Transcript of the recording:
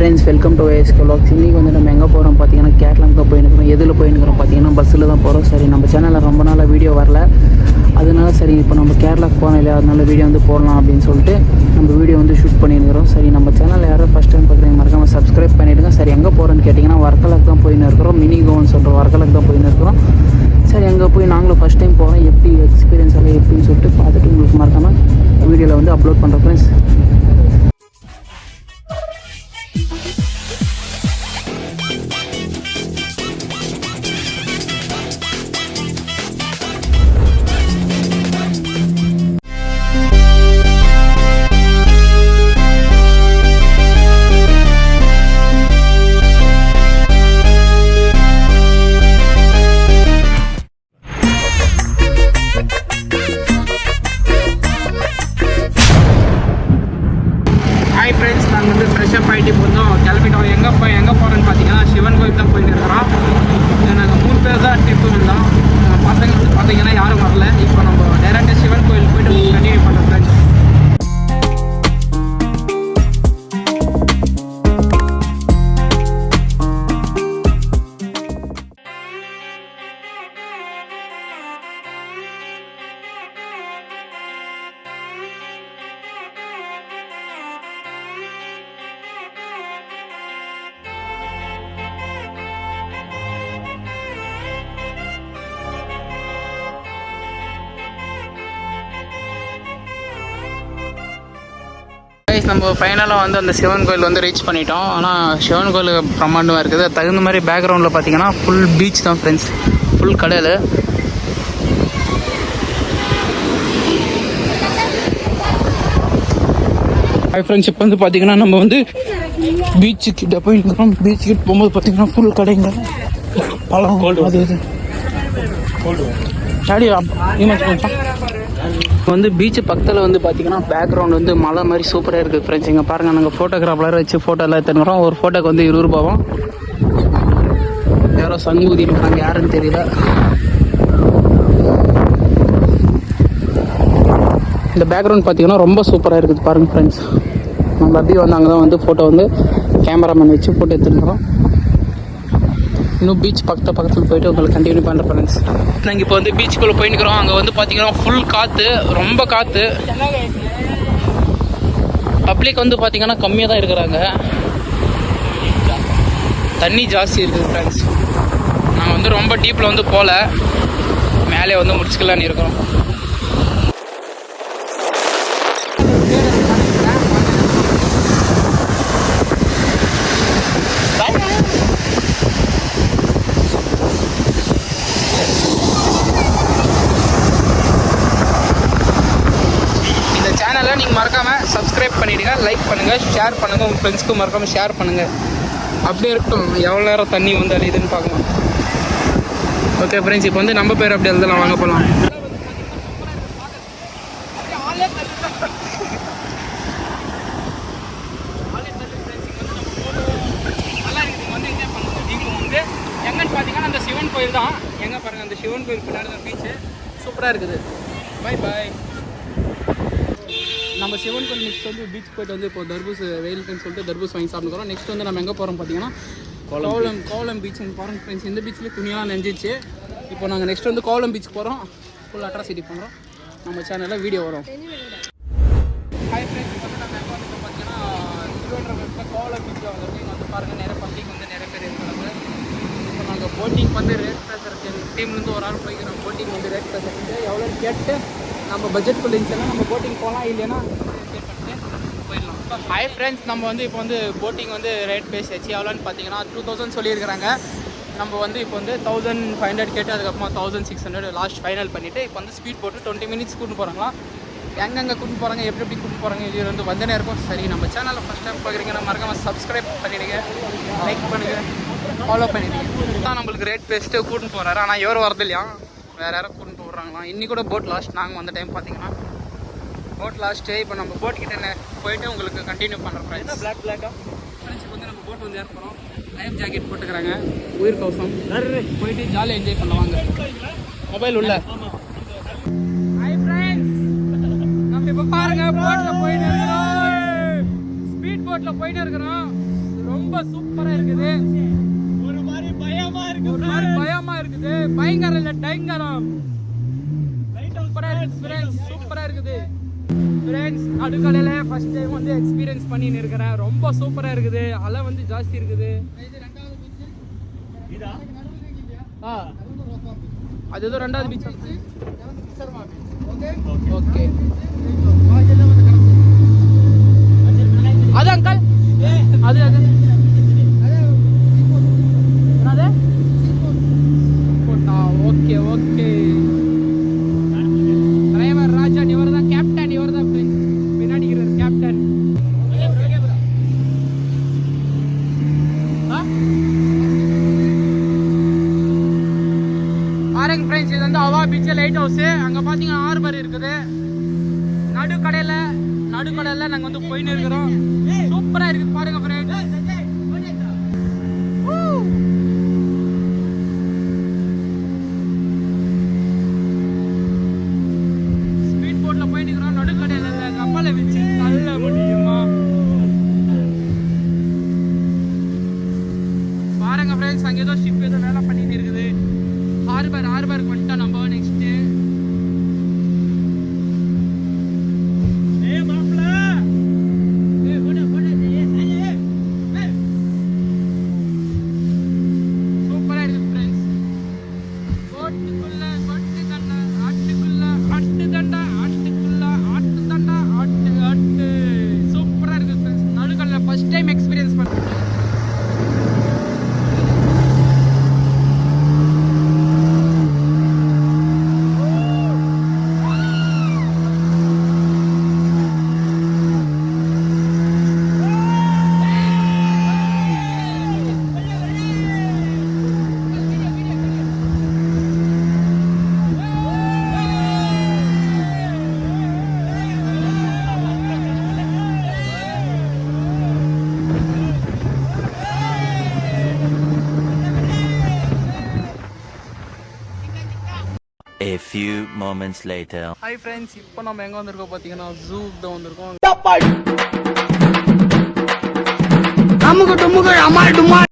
Friends, welcome to ASK Vlogs. இன்றைக்கி வந்து நம்ம எங்கே போகிறோம் பார்த்தீங்கன்னா கேரளாவுக்கு தான் போயிருக்கிறோம். எதில் போயிருக்கிறோம் பார்த்தீங்கன்னா பஸ்ஸில் தான் போகிறோம். சரி, நம்ம சேனலில் ரொம்ப நாளாக வீடியோ வரல, அதனால சரி இப்போ நம்ம கேரளாவுக்கு போனோம் இல்லையா, அதனால வீடியோ வந்து போடலாம் அப்படின்னு சொல்லிட்டு நம்ம வீடியோ வந்து ஷூட் பண்ணியிருக்கிறோம். சரி, நம்ம சேனலில் யாரும் ஃபஸ்ட் டைம் பார்க்குறீங்க மறக்காமல் சப்ஸ்கிரைப் பண்ணிவிடுங்க. சரி, எங்கே போகிறோன்னு கேட்டிங்கன்னா வர்க்கலாக்கு தான் போயின்னு இருக்கிறோம். மினி கோவன் சொல்கிற வர்க்கலாக்கு தான் போயின்னு இருக்கிறோம். சரி, அங்கே போய் நாங்களும் ஃபஸ்ட் டைம் போகிறோம், எப்படி எக்ஸ்பீரியன்ஸ் எல்லாம் எப்படின்னு சொல்லிட்டு பார்த்துட்டு உங்களுக்கு மறக்காமல் வீடியோவில் வந்து அப்லோட் பண்ணுறோம் ஃப்ரெண்ட்ஸ். ஹாய் ஃப்ரெண்ட்ஸ், நாங்கள் வந்து ஃப்ரெஷ்ஷப் ஆகிட்டு போகிறோம், கிளம்பிட்டோம். எங்கே போகிறோன்னு பார்த்தீங்கன்னா சிவன் கோயில் தான் போயிட்டு இருக்கிறோம். நாங்கள் 3 பேர் தான் ட்ரிப்பு வந்தோம். பசங்க வந்து பார்த்தீங்கன்னா யாரும் வரல. இப்போ நம்ம டேரெக்டாக சிவன் கோயில் போய்ட்டு கண்டினியூ பண்ணுறோம் ஃப்ரெண்ட்ஸ். நம்ம ஃபைனலாக வந்து அந்த சிவன் கோயில் வந்து ரீச் பண்ணிட்டோம். ஆனால் சிவன் கோயில் பிரம்மாண்டமாக இருக்குது. தகுந்த மாதிரி பேக்ரவுண்டில் பார்த்தீங்கன்னா ஃபுல் பீச் தான் ஃப்ரெண்ட்ஸ், ஃபுல் கடல். ஹாய் ஃப்ரெண்ட்ஸ், இப்போ வந்து பார்த்தீங்கன்னா நம்ம வந்து பீச்சு கிட்ட போயிருக்கிறோம். பீச் கிட்ட போகும்போது பார்த்தீங்கன்னா ஃபுல் கடைங்க, பழம், அது இது வந்து பீச்சு பக்கத்தில் வந்து பார்த்தீங்கன்னா பேக்ரவுண்ட் வந்து மலை மாதிரி சூப்பராக இருக்குது ஃப்ரெண்ட்ஸ். இங்கே பாருங்கள், நாங்கள் ஃபோட்டோகிராஃபர் வச்சு ஃபோட்டோ எல்லாம் எடுத்துக்கிறோம். ஒரு ஃபோட்டோக்கு வந்து 20 ரூபாவும். யாரோ சங்கூதி நாங்கள் யாருன்னு தெரியல. இந்த பேக்ரவுண்ட் பார்த்தீங்கன்னா ரொம்ப சூப்பராக இருக்குது பாருங்கள் ஃப்ரெண்ட்ஸ். நம்ம அப்படியே வந்து அங்கே தான் வந்து ஃபோட்டோ வந்து கேமராமேன் வச்சு ஃபோட்டோ எடுத்துருக்குறோம். இன்னும் பீச் பக்கத்தில் போயிட்டு உங்களுக்கு கண்டினியூ பண்ணுறேன் ஃப்ரெண்ட்ஸ். நாங்கள் இப்போ வந்து பீச்சுக்குள்ளே போயிட்டுக்கிறோம். அங்கே வந்து பார்த்தீங்கன்னா ஃபுல் காற்று, ரொம்ப காற்று. பப்ளிக் வந்து பார்த்தீங்கன்னா கம்மியாக தான் இருக்கிறாங்க, தண்ணி ஜாஸ்தி இருக்குது ஃப்ரெண்ட்ஸ். நாங்கள் வந்து ரொம்ப டீப்பில் வந்து போகல, மேலே வந்து முடிச்சுக்கலான்னு இருக்கிறோம். நீங்கள் மறக்காமல் சப்ஸ்கிரைப் பண்ணிவிடுங்க, லைக் பண்ணுங்கள், ஷேர் பண்ணுங்கள், உங்கள் ஃப்ரெண்ட்ஸ்க்கும் மறக்காமல் ஷேர் பண்ணுங்கள். அப்படியே இருக்கட்டும், எவ்வளோ நேரம் தண்ணி வந்து அழியுதுன்னு பார்க்கலாம். ஓகே ஃப்ரெண்ட்ஸ், இப்போ வந்து நம்ம பேர் அப்படி எழுதலாம், வாங்க போகலாம். எங்கன்னு பார்த்தீங்கன்னா அந்த சிவன் கோயில் தான். எங்கே பாருங்கள், அந்த சிவன் கோயில் பின்னாடி தான் பீச்சு சூப்பராக இருக்குது. பாய் பாய். நம்ம சிவன் கோயில் நெக்ஸ்ட் வந்து பீச் போய்ட்டு வந்து இப்போ தர்பூஸ் வெயிலுக்குன்னு சொல்லிட்டு தர்பூஸ் வாங்கி சாப்பிட்டுக்கிறோம். நெக்ஸ்ட் வந்து நம்ம எங்கே போகிறோம் பார்த்தீங்கன்னா கோவளம் பீச்சுன்னு பாருங்கள் ஃப்ரெண்ட்ஸ். இந்த பீச்சில் துணியெல்லாம் நெஞ்சிச்சு. இப்போ நாங்கள் நெக்ஸ்ட் வந்து கோவளம் பீச் போகிறோம். ஃபுல் அட்ராசிட்டி பண்ணுறோம். நம்ம சேனலில் வீடியோ வரும். ஹாய் ஃப்ரெண்ட்ஸ், இப்போ வந்து நம்ம எங்கே வந்து பார்த்தீங்கன்னா திருவண்ணாமலை கோவளம் பீச்சில் வந்து பாருங்கள், நிறைய பப்ளிக் வந்து நிறைய பேர் இருக்கிறாங்க. இப்போ நாங்கள் போட்டிங் வந்து ரேட் பேசுகிறதுக்கு எங்கள் டீம்லேருந்து ஒரு ஆள் போய்க்கிறோம். போட்டிங் வந்து ரேட் பேசுகிறதுக்கு எவ்வளோன்னு கேட்டு நம்ம பட்ஜெட்குள்ளே இருந்துச்சுன்னா நம்ம போட்டிங் போகலாம், இல்லைன்னா போயிடலாம். ஹாய் ஃப்ரெண்ட்ஸ், நம்ம வந்து இப்போ வந்து போட்டிங் வந்து ரேட் பேசியாச்சு. எவ்வளோன்னு பார்த்தீங்கன்னா 2000 சொல்லியிருக்கிறாங்க. நம்ம வந்து இப்போ வந்து 1500 கேட்டு அதுக்கப்புறமா 1600 லாஸ்ட் ஃபைனல் பண்ணிவிட்டு இப்போ வந்து ஸ்பீட் போட்டு 20 மினிட்ஸ் கூட்டு போகிறாங்களா. எங்கெங்கே கூட்டு போகிறாங்க, எப்படி கூட்டு போகிறாங்க, இது வந்து வந்தனே இருக்கும். சரி, நம்ம சேனலில் ஃபஸ்ட் டைம் பார்க்குறீங்கன்னா மறக்காமல் சப்ஸ்கிரைப் பண்ணிவிடுங்க, லைக் பண்ணுங்கள், ஃபாலோ பண்ணிவிடுங்க. தான் நம்மளுக்கு ரேட் பேசிட்டு கூட்டு போகிறாரு. ஆனால் இவர் வரது இல்லையா, வேறு யாரும் கூட்டு விட்றாங்களாம். இன்றைக்கி கூட போட் லாஸ்ட். நாங்கள் வந்த டைம் பார்த்தீங்கன்னா போட் லாஸ்ட்டு. இப்போ நம்ம போட்டுக்கிட்ட போயிட்டு உங்களுக்கு கண்டினியூ பண்ணுறோம் ஃப்ரெண்ட்ஸ். பிளாக்காக ஃப்ரெண்ட்ஸ், இப்போ வந்து நம்ம போட் வந்து ஏற்போம். லைஃப் ஜாக்கெட் போட்டுக்கிறாங்க, உயிர் கவசம். போயிட்டு ஜாலியாக என்ஜாய் பண்ணுவாங்க. மொபைல் உள்ள. ஹாய் ஃப்ரெண்ட்ஸ், நம்ம இப்போ பாருங்க போட்டில் போயிட்டு இருக்கிறோம். ஸ்பீட் போட்டில் போயிட்டு இருக்கிறோம். ரொம்ப ரொம்ப சூப்பரா இருக்குது. ஒரு மாதிரி பயமா இருக்குது. பயங்கர இல்ல டைங்கரம். சூப்பரா இருக்கு ஃப்ரெண்ட்ஸ். சூப்பரா இருக்குது ஃப்ரெண்ட்ஸ். நடுக்கடல ஃபர்ஸ்ட் டைம் வந்து எக்ஸ்பீரியன்ஸ் பண்ணின்னு இருக்கிறேன். ரொம்ப சூப்பரா இருக்குது. அலை வந்து ஜாஸ்தி இருக்குது. அது ஏதோ ரெண்டாவது பீச். ஓகே அது அங்கிள் அது அது என்னது ஓகே ஓகே. டிரைவர் ராஜா இவர் தான் கேப்டன். இவர் தான் பின்னாடி கேப்டன். பாருங்க ஃப்ரெண்ட்ஸ், இது வந்து அவா பீச் லைட் ஹவுஸ். அங்க பாத்தீங்கன்னா ஹார்பர் இருக்குது. நடுக்கடையில நாங்க வந்து போயின்னு இருக்கிறோம். சூப்பரா இருக்கு பாருங்க ஃப்ரெண்ட்ஸ். ஸ்பீட் போட்ல போயிட்டு இருக்கிறோம். நடுக்கடையில கப்பலை வச்சு தள்ள முடியுமா பாருங்க ஃப்ரெண்ட்ஸ். அங்க ஏதோ ஷிப் ஏதோ வேலை பண்ணிட்டு இருக்குது. ஹார்பருக்கு வந்துட்டோம் நம்ம. நெக்ஸ்ட் சூப்பரா இருக்கு ஃப்ரெண்ட்ஸ். ஆட்டு சூப்பரா இருக்கு ஃப்ரெண்ட்ஸ். நடுக்கல்ல ஃபர்ஸ்ட் டைம் எக்ஸ்பீரியன்ஸ் பண்ணேன். A few moments later. Hi friends, இப்போ நம்ம எங்க வந்திருக்கோம் பாத்தீங்கன்னா ஜூ தான் வந்திருக்கோம்.